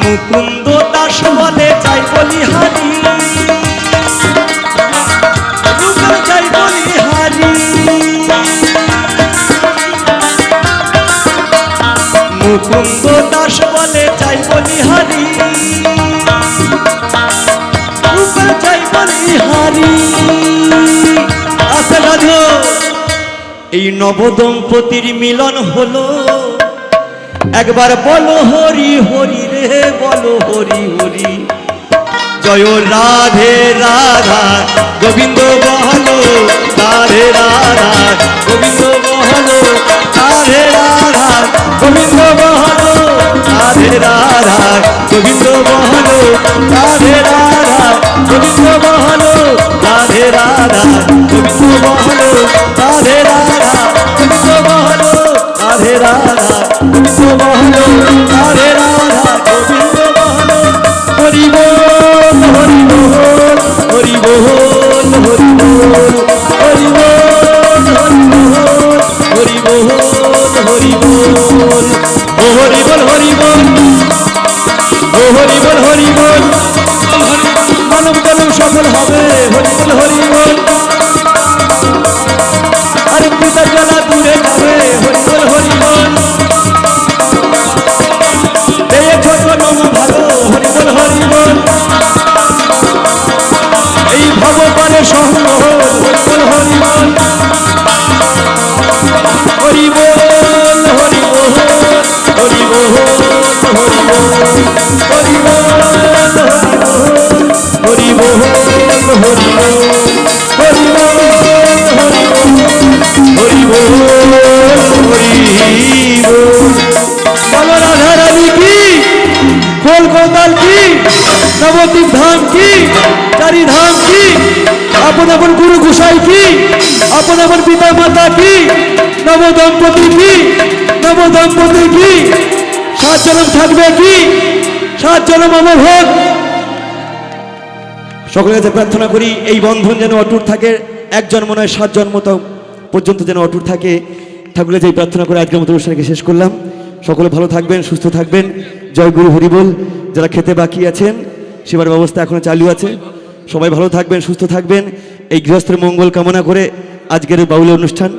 মুকুন্দ দাস বলে চাই বলিহারি, চাই বলিহারি। মুকুন্দ দাস বলে চাই বলিহারি, চাই বলিহারি। আচ্ছা রাধো, এই নবদম্পতির মিলন হলো, একবার বলো হরি হরি রে, বলো হরি হরি। জয় রাধে রাধা গোবিন্দ বহলো, রাধে রাধা গোবিন্দ বহলো, রাধে রাধা গোবিন্দ বহলো, রাধে রাধা গোবিন্দ বহলো, রাধে রাধা গোবিন্দ বহলো, রাধে রাধা গোবিন্দ বহলো, রাধে রাধা গোবিন্দ বহলো, রাধে রাধা গোবিন্দ বহলো, রাধে রাধা গোবিন্দ বহলো। হরি বল হরি বল হরি বল হরি বল হরি বল হরি বল হরি বল ও হরি বল হরি বল ও হরি বল হরি বল। মানব জন্ম সফল হবে, হরি বল হরি বল। আরে পিতা জ্বালা দূরে যাবে, হরি বল হরি বল। এই ছোট নম ভালো, হরি বল হরি বল। এই ভগবানের সঙ্গ, হরি বল হরি বল। হরি বল হরি বল হরি বল হরি বল হরি বল হরি বল হরি বল হরি বল হরি বল হরি বল হরি বল। বলো রাধা রানী কি, গোল গোপাল কি, নবদ্বীপ ধাম কি, চারি ধাম কি, আপন আপন গুরু গোসাই কি, আপন আপন পিতা মাতা কি, নবদম্পতি কি, নবদম্পতি কি, 7 জনম থাকবে কি, 7 জনম অমরভোগ। সকলের কাছে প্রার্থনা করি এই বন্ধন যেন অটুট থাকে, 1 জন্ম নয় 7 জন্ম পর্যন্ত যেন অটুট থাকে। ঠাকুরের যে প্রার্থনা করে আজকের মতো অনুষ্ঠানকে শেষ করলাম। সকলে ভালো থাকবেন, সুস্থ থাকবেন। জয় গুরু হরিবল। যারা খেতে বাকি আছেন সেবার ব্যবস্থা এখনো চালু আছে। সবাই ভালো থাকবেন, সুস্থ থাকবেন। এই গৃহস্থের মঙ্গল কামনা করে আজকের বাউল অনুষ্ঠান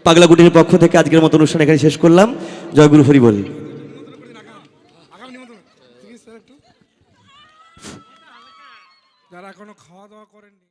পাগলাকুটির পক্ষ থেকে আজকের মতো অনুষ্ঠান এখানে শেষ করলাম। জয় গুরু হরিবল। যারা এখনো খাওয়া দাওয়া করেননি।